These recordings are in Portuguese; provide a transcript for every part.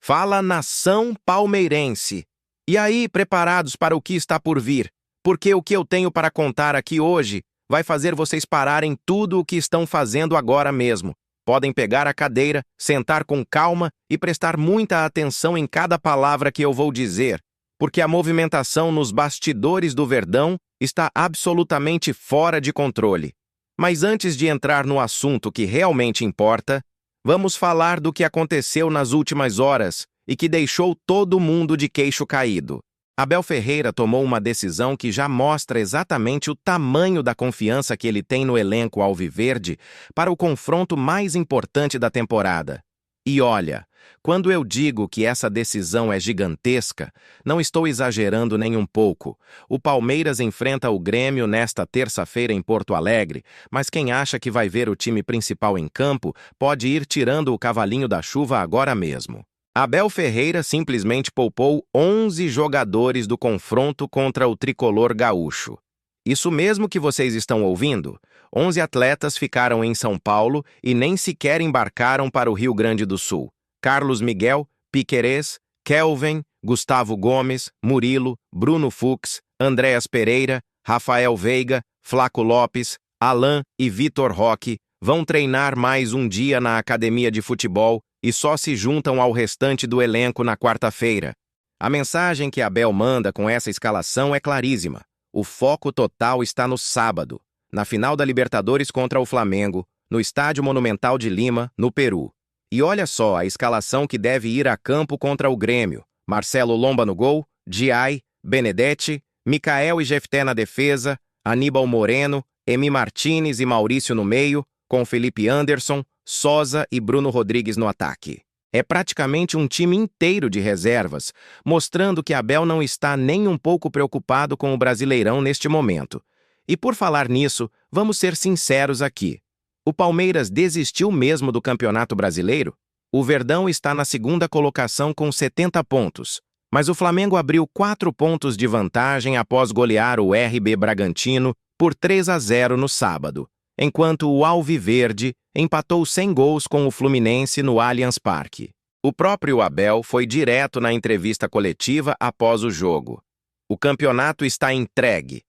Fala, nação palmeirense! E aí, preparados para o que está por vir? Porque o que eu tenho para contar aqui hoje vai fazer vocês pararem tudo o que estão fazendo agora mesmo. Podem pegar a cadeira, sentar com calma e prestar muita atenção em cada palavra que eu vou dizer, porque a movimentação nos bastidores do Verdão está absolutamente fora de controle. Mas antes de entrar no assunto que realmente importa, vamos falar do que aconteceu nas últimas horas e que deixou todo mundo de queixo caído. Abel Ferreira tomou uma decisão que já mostra exatamente o tamanho da confiança que ele tem no elenco alviverde para o confronto mais importante da temporada. E olha, quando eu digo que essa decisão é gigantesca, não estou exagerando nem um pouco. O Palmeiras enfrenta o Grêmio nesta terça-feira em Porto Alegre, mas quem acha que vai ver o time principal em campo pode ir tirando o cavalinho da chuva agora mesmo. Abel Ferreira simplesmente poupou 11 jogadores do confronto contra o tricolor gaúcho. Isso mesmo que vocês estão ouvindo. 11 atletas ficaram em São Paulo e nem sequer embarcaram para o Rio Grande do Sul. Carlos Miguel, Piquerez, Kelvin, Gustavo Gomes, Murilo, Bruno Fux, Andréas Pereira, Rafael Veiga, Flaco Lopes, Alan e Vitor Roque vão treinar mais um dia na academia de futebol e só se juntam ao restante do elenco na quarta-feira. A mensagem que Abel manda com essa escalação é claríssima. O foco total está no sábado, na final da Libertadores contra o Flamengo, no Estádio Monumental de Lima, no Peru. E olha só a escalação que deve ir a campo contra o Grêmio. Marcelo Lomba no gol, Diay, Benedetti, Micael e Jefté na defesa, Aníbal Moreno, Emi Martínez e Maurício no meio, com Felipe Anderson, Sosa e Bruno Rodrigues no ataque. É praticamente um time inteiro de reservas, mostrando que Abel não está nem um pouco preocupado com o Brasileirão neste momento. E por falar nisso, vamos ser sinceros aqui. O Palmeiras desistiu mesmo do Campeonato Brasileiro? O Verdão está na segunda colocação com 70 pontos, mas o Flamengo abriu 4 pontos de vantagem após golear o RB Bragantino por 3-0 no sábado, enquanto o Alviverde empatou sem gols com o Fluminense no Allianz Parque. O próprio Abel foi direto na entrevista coletiva após o jogo. O campeonato está entregue.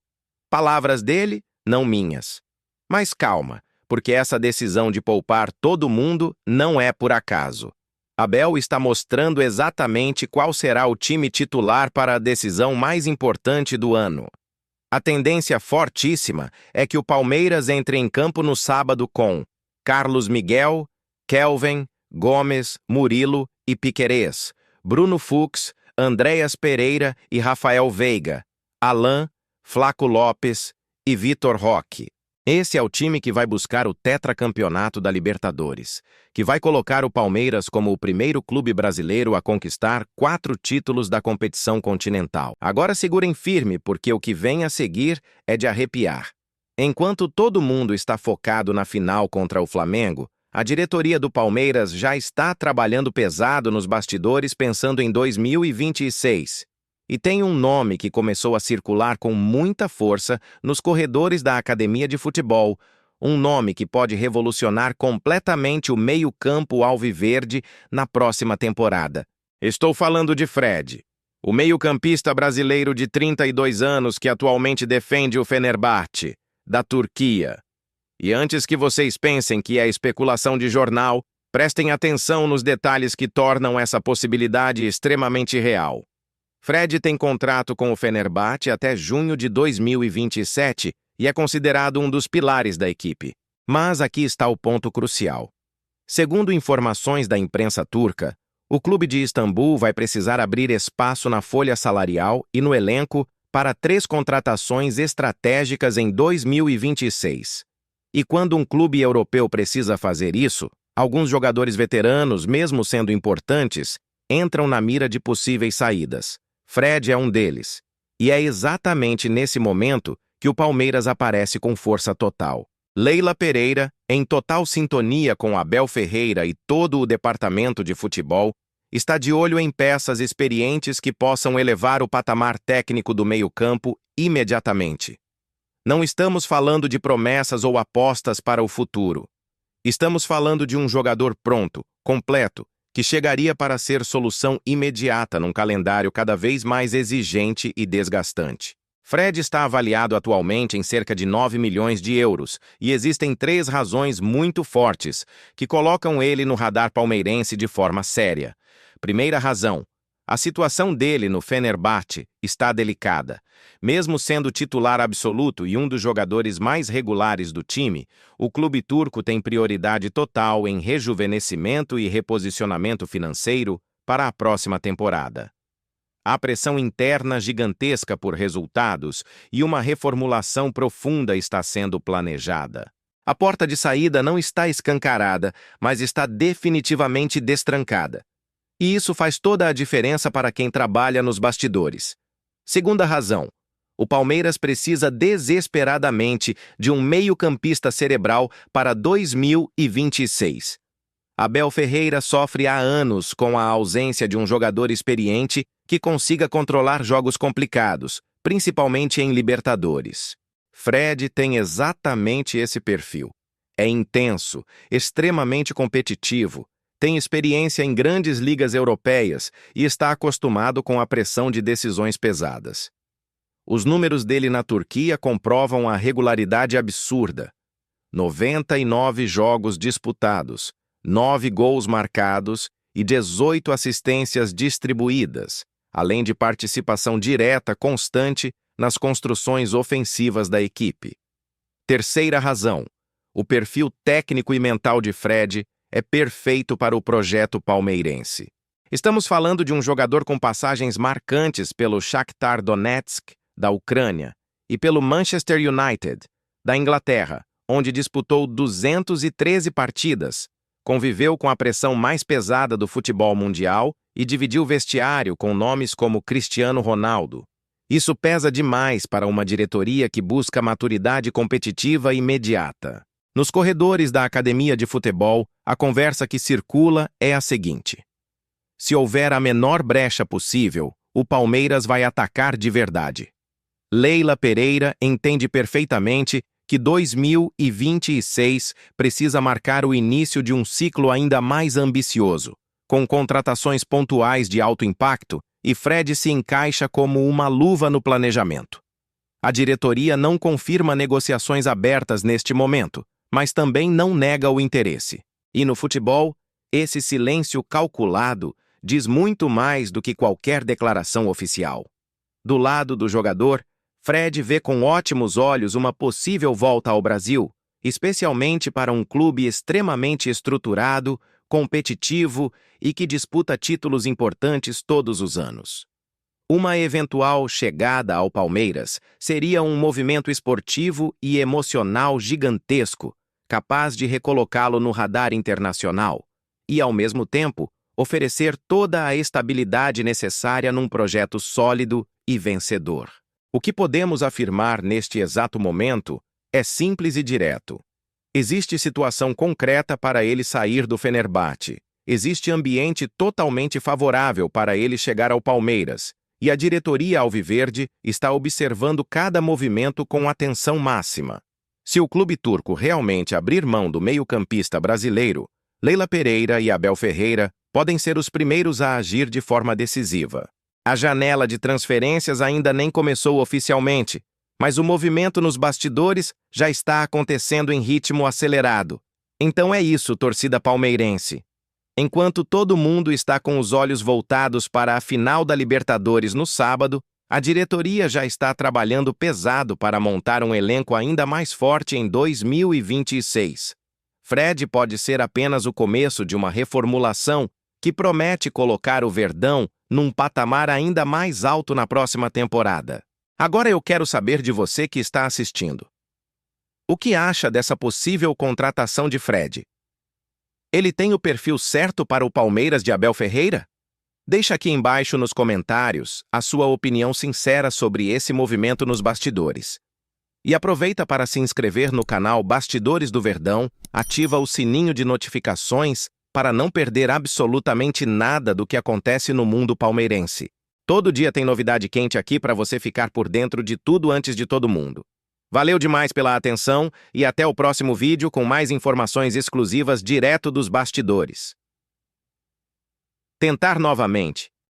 Palavras dele, não minhas. Mas calma, porque essa decisão de poupar todo mundo não é por acaso. Abel está mostrando exatamente qual será o time titular para a decisão mais importante do ano. A tendência fortíssima é que o Palmeiras entre em campo no sábado com Carlos Miguel, Kelvin, Gomes, Murilo e Piquerez, Bruno Fux, Andréas Pereira e Rafael Veiga, Alan, Flaco Lopes e Vitor Roque. Esse é o time que vai buscar o tetracampeonato da Libertadores, que vai colocar o Palmeiras como o primeiro clube brasileiro a conquistar 4 títulos da competição continental. Agora segurem firme, porque o que vem a seguir é de arrepiar. Enquanto todo mundo está focado na final contra o Flamengo, a diretoria do Palmeiras já está trabalhando pesado nos bastidores pensando em 2026. E tem um nome que começou a circular com muita força nos corredores da academia de futebol, um nome que pode revolucionar completamente o meio-campo alviverde na próxima temporada. Estou falando de Fred, o meio-campista brasileiro de 32 anos que atualmente defende o Fenerbahçe, da Turquia. E antes que vocês pensem que é especulação de jornal, prestem atenção nos detalhes que tornam essa possibilidade extremamente real. Fred tem contrato com o Fenerbahçe até junho de 2027 e é considerado um dos pilares da equipe. Mas aqui está o ponto crucial. Segundo informações da imprensa turca, o clube de Istambul vai precisar abrir espaço na folha salarial e no elenco para 3 contratações estratégicas em 2026. E quando um clube europeu precisa fazer isso, alguns jogadores veteranos, mesmo sendo importantes, entram na mira de possíveis saídas. Fred é um deles. E é exatamente nesse momento que o Palmeiras aparece com força total. Leila Pereira, em total sintonia com Abel Ferreira e todo o departamento de futebol, está de olho em peças experientes que possam elevar o patamar técnico do meio-campo imediatamente. Não estamos falando de promessas ou apostas para o futuro. Estamos falando de um jogador pronto, completo, que chegaria para ser solução imediata num calendário cada vez mais exigente e desgastante. Fred está avaliado atualmente em cerca de 9 milhões de euros, e existem 3 razões muito fortes que colocam ele no radar palmeirense de forma séria. Primeira razão: a situação dele no Fenerbahçe está delicada. Mesmo sendo titular absoluto e um dos jogadores mais regulares do time, o clube turco tem prioridade total em rejuvenescimento e reposicionamento financeiro para a próxima temporada. Há pressão interna gigantesca por resultados e uma reformulação profunda está sendo planejada. A porta de saída não está escancarada, mas está definitivamente destrancada. E isso faz toda a diferença para quem trabalha nos bastidores. Segunda razão: o Palmeiras precisa desesperadamente de um meio-campista cerebral para 2026. Abel Ferreira sofre há anos com a ausência de um jogador experiente que consiga controlar jogos complicados, principalmente em Libertadores. Fred tem exatamente esse perfil. É intenso, extremamente competitivo, tem experiência em grandes ligas europeias e está acostumado com a pressão de decisões pesadas. Os números dele na Turquia comprovam a regularidade absurda. 99 jogos disputados, 9 gols marcados e 18 assistências distribuídas, além de participação direta constante nas construções ofensivas da equipe. Terceira razão: o perfil técnico e mental de Fred é perfeito para o projeto palmeirense. Estamos falando de um jogador com passagens marcantes pelo Shakhtar Donetsk, da Ucrânia, e pelo Manchester United, da Inglaterra, onde disputou 213 partidas, conviveu com a pressão mais pesada do futebol mundial e dividiu vestiário com nomes como Cristiano Ronaldo. Isso pesa demais para uma diretoria que busca maturidade competitiva imediata. Nos corredores da academia de futebol, a conversa que circula é a seguinte: se houver a menor brecha possível, o Palmeiras vai atacar de verdade. Leila Pereira entende perfeitamente que 2026 precisa marcar o início de um ciclo ainda mais ambicioso, com contratações pontuais de alto impacto, e Fred se encaixa como uma luva no planejamento. A diretoria não confirma negociações abertas neste momento, mas também não nega o interesse. E no futebol, esse silêncio calculado diz muito mais do que qualquer declaração oficial. Do lado do jogador, Fred vê com ótimos olhos uma possível volta ao Brasil, especialmente para um clube extremamente estruturado, competitivo e que disputa títulos importantes todos os anos. Uma eventual chegada ao Palmeiras seria um movimento esportivo e emocional gigantesco, capaz de recolocá-lo no radar internacional e, ao mesmo tempo, oferecer toda a estabilidade necessária num projeto sólido e vencedor. O que podemos afirmar neste exato momento é simples e direto. Existe situação concreta para ele sair do Fenerbahçe. Existe ambiente totalmente favorável para ele chegar ao Palmeiras, e a diretoria alviverde está observando cada movimento com atenção máxima. Se o clube turco realmente abrir mão do meio-campista brasileiro, Leila Pereira e Abel Ferreira podem ser os primeiros a agir de forma decisiva. A janela de transferências ainda nem começou oficialmente, mas o movimento nos bastidores já está acontecendo em ritmo acelerado. Então é isso, torcida palmeirense. Enquanto todo mundo está com os olhos voltados para a final da Libertadores no sábado, a diretoria já está trabalhando pesado para montar um elenco ainda mais forte em 2026. Fred pode ser apenas o começo de uma reformulação que promete colocar o Verdão num patamar ainda mais alto na próxima temporada. Agora eu quero saber de você que está assistindo. O que acha dessa possível contratação de Fred? Ele tem o perfil certo para o Palmeiras de Abel Ferreira? Deixa aqui embaixo nos comentários a sua opinião sincera sobre esse movimento nos bastidores. E aproveita para se inscrever no canal Bastidores do Verdão, ativa o sininho de notificações para não perder absolutamente nada do que acontece no mundo palmeirense. Todo dia tem novidade quente aqui para você ficar por dentro de tudo antes de todo mundo. Valeu demais pela atenção e até o próximo vídeo com mais informações exclusivas direto dos bastidores. tentar novamente.